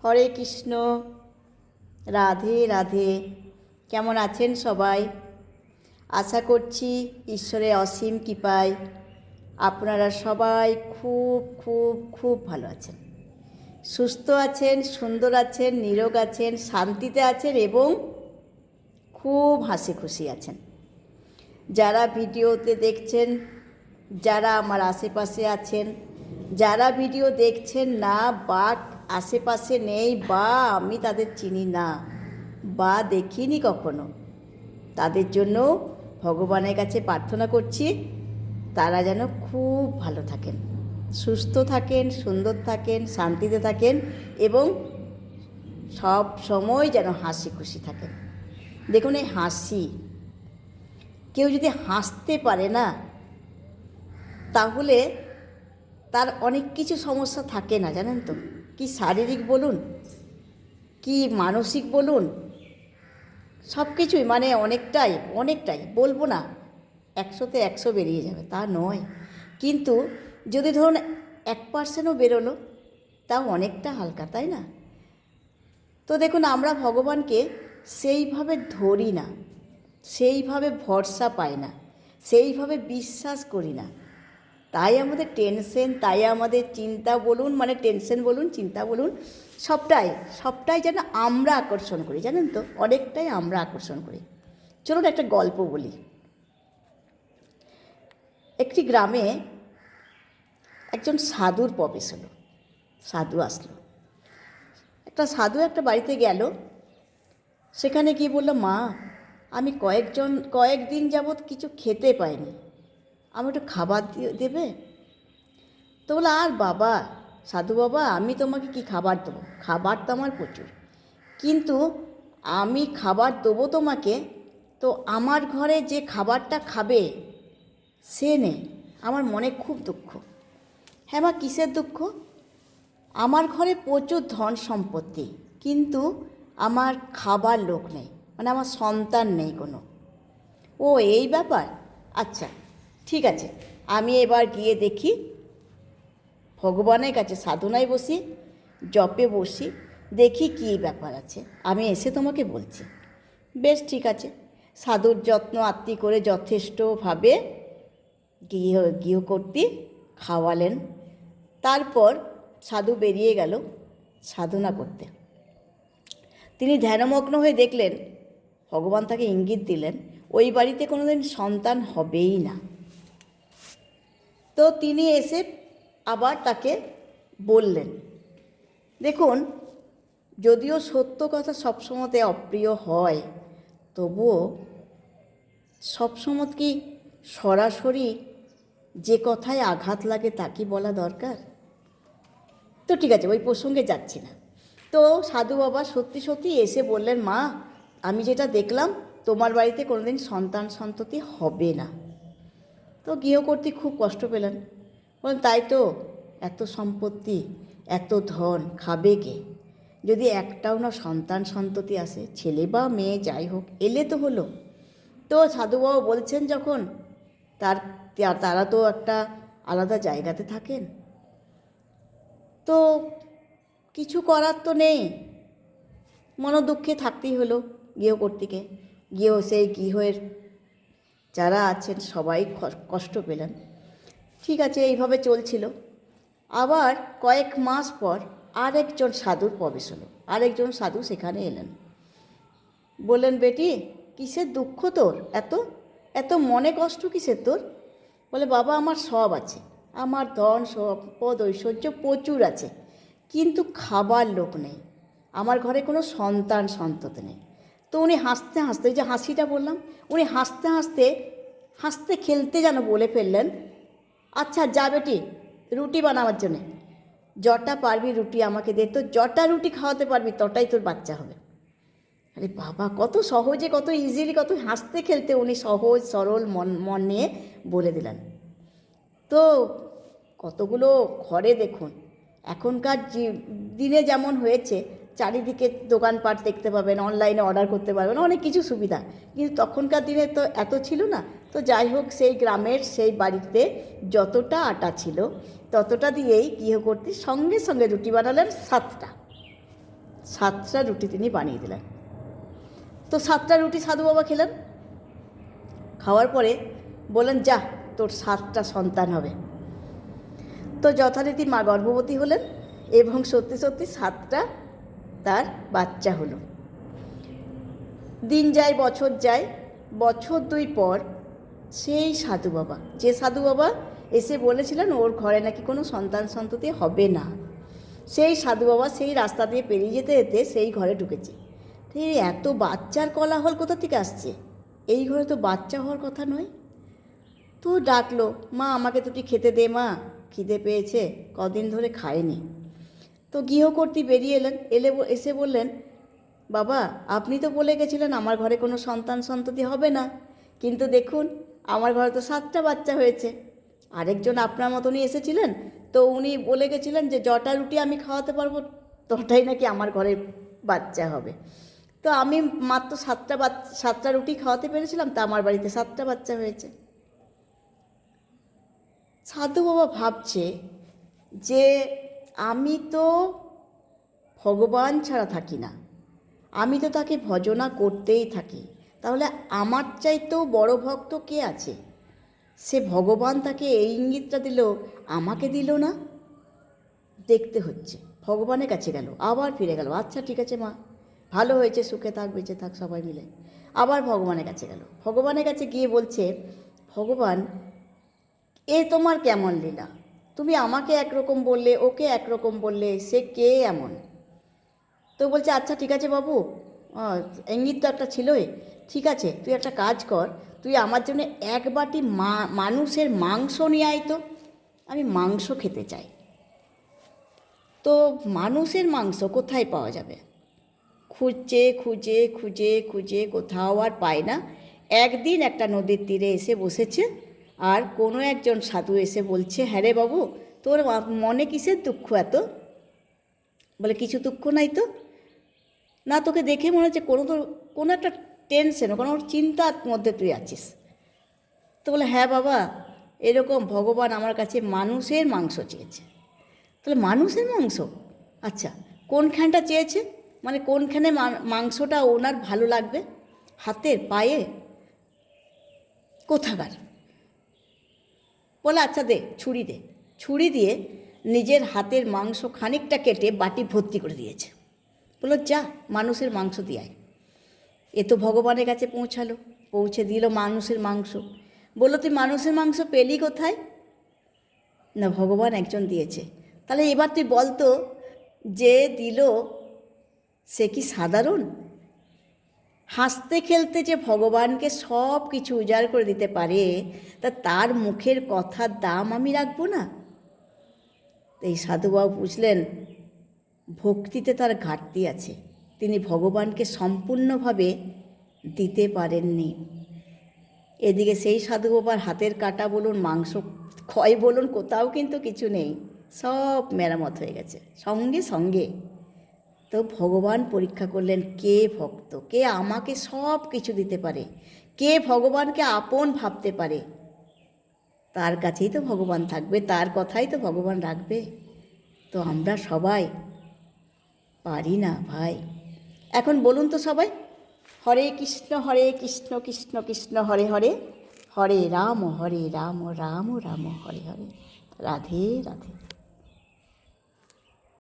হরে কৃষ্ণ, রাধে রাধে। কেমন আছেন সবাই? আশা করছি ঈশ্বরের অসীম কৃপায় আপনারা সবাই খুব খুব খুব ভালো আছেন, সুস্থ আছেন, সুন্দর আছেন, নিরোগ আছেন, শান্তিতে আছেন এবং খুব হাসি খুশি আছেন। যারা ভিডিওতে দেখছেন, যারা আমার আশেপাশে আছেন, যারা ভিডিও দেখছেন না বা আশেপাশে নেই বা আমি তাদের চিনি না বা দেখিনি কখনো, তাদের জন্য ভগবানের কাছে প্রার্থনা করছি তারা যেন খুব ভালো থাকেন, সুস্থ থাকেন, সুন্দর থাকেন, শান্তিতে থাকেন এবং সব সময় যেন হাসি খুশি থাকেন। দেখুন, এই হাসি, কেউ যদি হাসতে পারে না তাহলে তার অনেক কিছু সমস্যা থাকে না, জানেন তো? কি শারীরিক বলুন, কি মানসিক বলুন, সব কিছুই, মানে অনেকটাই বলবো না 100তে 100 বেরিয়ে যাবে তা নয়, কিন্তু যদি ধরুন 1%ও বেরোলো তাও অনেকটা হালকা, তাই না? তো দেখুন, আমরা ভগবানকে সেইভাবে ধরি না, সেইভাবে ভরসা পাই না, সেইভাবে বিশ্বাস করি না, তাই আমাদের টেনশন, তাই আমাদের চিন্তা বলুন, মানে টেনশন বলুন, চিন্তা বলুন, সবটাই যেন আমরা আকর্ষণ করি, জানেন তো? অনেকটাই আমরা আকর্ষণ করি। চলুন একটা গল্প বলি। একটি গ্রামে একজন সাধুর প্রবেশ হলো। সাধু আসলো, সাধু একটা বাড়িতে গেল। সেখানে গিয়ে বলল, মা, আমি কয়েকদিন যাবৎ কিছু খেতে পাইনি, আমি একটু খাবার দেবে? তো বলে, আর বাবা, সাধু বাবা, আমি তোমাকে কি খাবার দেবো? খাবার তো আমার প্রচুর, কিন্তু আমি খাবার দেবো তোমাকে, তো আমার ঘরে যে খাবারটা খাবে সে নেই। আমার মনে খুব দুঃখ। হ্যাঁ মা, কিসের দুঃখ? আমার ঘরে প্রচুর ধন সম্পত্তি, কিন্তু আমার খাবার লোক নেই, মানে আমার সন্তান নেই কোনো। ও, এই ব্যাপার? আচ্ছা, ঠিক আছে, আমি এবার গিয়ে দেখি, ভগবানের কাছে সাধনায় বসি, জপে বসি, দেখি কী ব্যাপার আছে, আমি এসে তোমাকে বলছি। বেশ, ঠিক আছে। সাধুর যত্ন আত্মি করে যথেষ্টভাবে গৃহকর্ত্রী খাওয়ালেন। তারপর সাধু বেরিয়ে গেল সাধনা করতে। তিনি ধ্যানমগ্ন হয়ে দেখলেন, ভগবান তাকে ইঙ্গিত দিলেন ওই বাড়িতে কোনোদিন সন্তান হবেই না। তো তিনি এসে আবার তাকে বললেন, দেখুন, যদিও সত্য কথা সবসময়তে অপ্রিয় হয়, তবুও সবসময় কি সরাসরি যে কথায় আঘাত লাগে তা কি বলা দরকার? তো ঠিক আছে, ওই প্রসঙ্গে যাচ্ছি না। তো সাধু বাবা সত্যি এসে বললেন, মা, আমি যেটা দেখলাম, তোমার বাড়িতে কোনোদিন সন্তান সন্ততি হবে না। তো গৃহকর্ত্রী খুব কষ্ট পেলেন, বলেন, তাই তো, এত সম্পত্তি, এত ধন, খাবে কে? যদি একটাও না সন্তান সন্ততি আসে, ছেলে বা মেয়ে যাই হোক, এলে তো হলো। তো সাধুবাবু বলছেন, যখন তারা তো একটা আলাদা জায়গাতে থাকেন, তো কিছু করার তো নেই, মনোদুঃখে থাকতেই হলো গৃহকর্ত্রীকে। সেই গৃহের যারা আছেন সবাই কষ্ট পেলেন। ঠিক আছে, এইভাবে চলছিল। আবার কয়েক মাস পর আরেকজন সাধুর প্রবেশ হলো। আরেকজন সাধু সেখানে এলেন। বললেন, বেটি, কিসের দুঃখ তোর? এত এত মনে কষ্ট কিসের তোর? বলে, বাবা, আমার সব আছে, আমার ধন সম্পদ ঐশ্বর্য প্রচুর আছে, কিন্তু খাবার লোক নেই, আমার ঘরে কোনো সন্তান সন্ততি নেই। তো উনি হাসতে হাসতে, যে হাসিটা বললাম, উনি হাসতে হাসতে হাসতে খেলতে যেন বলে ফেললেন, আচ্ছা যা বেটি, রুটি বানাবার জন্যে যটা পারবি রুটি আমাকে দে, তো যটা রুটি খাওয়াতে পারবি তটাই তোর বাচ্চা হবে। আরে বাবা, কত সহজে, কত ইজিলি, কত হাসতে খেলতে উনি সহজ সরল মন নিয়ে বলে দিলেন। তো কতগুলো ঘরে দেখুন, এখনকার দিনে যেমন হয়েছে, চারিদিকে দোকানপাট দেখতে পাবেন, অনলাইনে অর্ডার করতে পারবেন, অনেক কিছু সুবিধা, কিন্তু তখনকার দিনে তো এত ছিল না। তো যাই হোক, সেই গ্রামের সেই বাড়িতে যতটা আটা ছিল ততটা দিয়েই গৃহকর্ত্রী সঙ্গে সঙ্গে রুটি বানালেন 7টা। 7টা রুটি তিনি বানিয়ে দিলেন। তো 7টা রুটি সাধু বাবা খেলেন। খাওয়ার পরে বললেন, যা, তোর 7টা সন্তান হবে। তো যথারীতি মা গর্ভবতী হলেন এবং সত্যি সত্যি 7টা তার বাচ্চা হলো। দিন যায়, বছর যায়, বছর 2 পর সেই সাধু বাবা, যে সাধু বাবা এসে বলেছিলেন ওর ঘরে নাকি কোনো সন্তান সন্ততি হবে না, সেই সাধু বাবা সেই রাস্তা দিয়ে পেরিয়ে যেতে যেতে সেই ঘরে ঢুকেছে। এই এত বাচ্চার কোলাহল কোথা থেকে আসছে? এই ঘরে তো বাচ্চা হওয়ার কথা নয়। তো ডাকলো, মা আমাকে দুটি খেতে দে মা, খিদে পেয়েছে, কদিন ধরে খায়নি। তো গৃহকর্ত্রী বেরিয়ে এসে বললেন, বাবা আপনি তো বলে গেছিলেন আমার ঘরে কোনো সন্তান সন্ততি হবে না, কিন্তু দেখুন আমার ঘরে তো 7টা বাচ্চা হয়েছে। আরেকজন আপনার মতনই এসেছিলেন, তো উনি বলে গেছিলেন যে যটা রুটি আমি খাওয়াতে পারবো তটাই নাকি আমার ঘরে বাচ্চা হবে। তো আমি মাত্র 7টা রুটি খাওয়াতে পেরেছিলাম, তা আমার বাড়িতে 7টা বাচ্চা হয়েছে। সাধু বাবা ভাবছে যে আমি তো ভগবান ছাড়া থাকি না, আমি তো তাকে ভজনা করতেই থাকি, তাহলে আমার চাইতেও বড় ভক্ত কে আছে? সে ভগবান তাকে এই ইঙ্গিতটা দিল, আমাকে দিল না। দেখতে হচ্ছে। ভগবানের কাছে গেল, আবার ফিরে গেল, আচ্ছা ঠিক আছে মা, ভালো হয়েছে, সুখে থাক, বেঁচে থাক সবাই মিলে। আবার ভগবানের কাছে গেল, ভগবানের কাছে গিয়ে বলছে, ভগবান এ তোমার কেমন লীলা? তুমি আমাকে একরকম বললে, ওকে একরকম বললে, সে কে এমন? তো বলছে, আচ্ছা ঠিক আছে বাবু, ইঙ্গিত তো একটা ছিলই, ঠিক আছে তুই একটা কাজ কর, তুই আমার জন্য 1 বাটি মানুষের মাংস নিয়ে আয় তো, আমি মাংস খেতে চাই। তো মানুষের মাংস কোথায় পাওয়া যাবে? খুঁজে খুঁজে খুঁজে খুঁজে কোথাও আর পায় না। একদিন একটা নদীর তীরে এসে বসেছে, আর কোনো একজন সাধু এসে বলছে, হ্যাঁ রে বাবু, তোর মনে কিসের দুঃখ এত? বলে, কিছু দুঃখ নাই তো। না, তোকে দেখে মনে হচ্ছে কোনো একটা টেনশন, কোনো চিন্তার মধ্যে তুই আছিস। তো বলে, হ্যাঁ বাবা, এরকম ভগবান আমার কাছে মানুষের মাংস চেয়েছে। তাহলে মানুষের মাংস, আচ্ছা কোনখানটা চেয়েছে, মানে কোনখানে মাংসটা ওনার ভালো লাগবে? হাতের, পায়ে, কোথাকার? বলে, আচ্ছা দে, ছুরি দে। ছুরি দিয়ে নিজের হাতের মাংস খানিকটা কেটে বাটি ভর্তি করে দিয়েছে। বললো, যা মানুষের মাংস দিয়ে আয়। এ তো ভগবানের কাছে পৌঁছালো, পৌঁছে দিল মানুষের মাংস। বললো, তুই মানুষের মাংস পেলি কোথায়? না, ভগবান একজন দিয়েছে। তাহলে এবার তুই বলতো, যে দিল সে কি সাধারণ? হাসতে খেলতে যে ভগবানকে সব কিছু উজাড় করে দিতে পারে, তা তার মুখের কথার দাম আমি রাখবো না? এই সাধুবাবু বুঝলেন ভক্তিতে তার ঘাটতি আছে, তিনি ভগবানকে সম্পূর্ণভাবে দিতে পারেননি। এদিকে সেই সাধু বাবার হাতের কাটা বলুন, মাংস ক্ষয় বলুন, কোথাও কিন্তু কিছু নেই, সব মেরামত হয়ে গেছে সঙ্গে সঙ্গে। তো ভগবান পরীক্ষা করলেন, কে ভক্ত, কে আমাকে সব কিছু দিতে পারে, কে ভগবানকে আপন ভাবতে পারে, তার কাছেই তো ভগবান থাকবে, তার কথাই তো ভগবান রাখবে। তো আমরা সবাই পারি না ভাই। এখন বলুন তো সবাই, হরে কৃষ্ণ কৃষ্ণ কৃষ্ণ হরে হরে, হরে রাম রাম রাম হরে হরে। রাধে রাধে।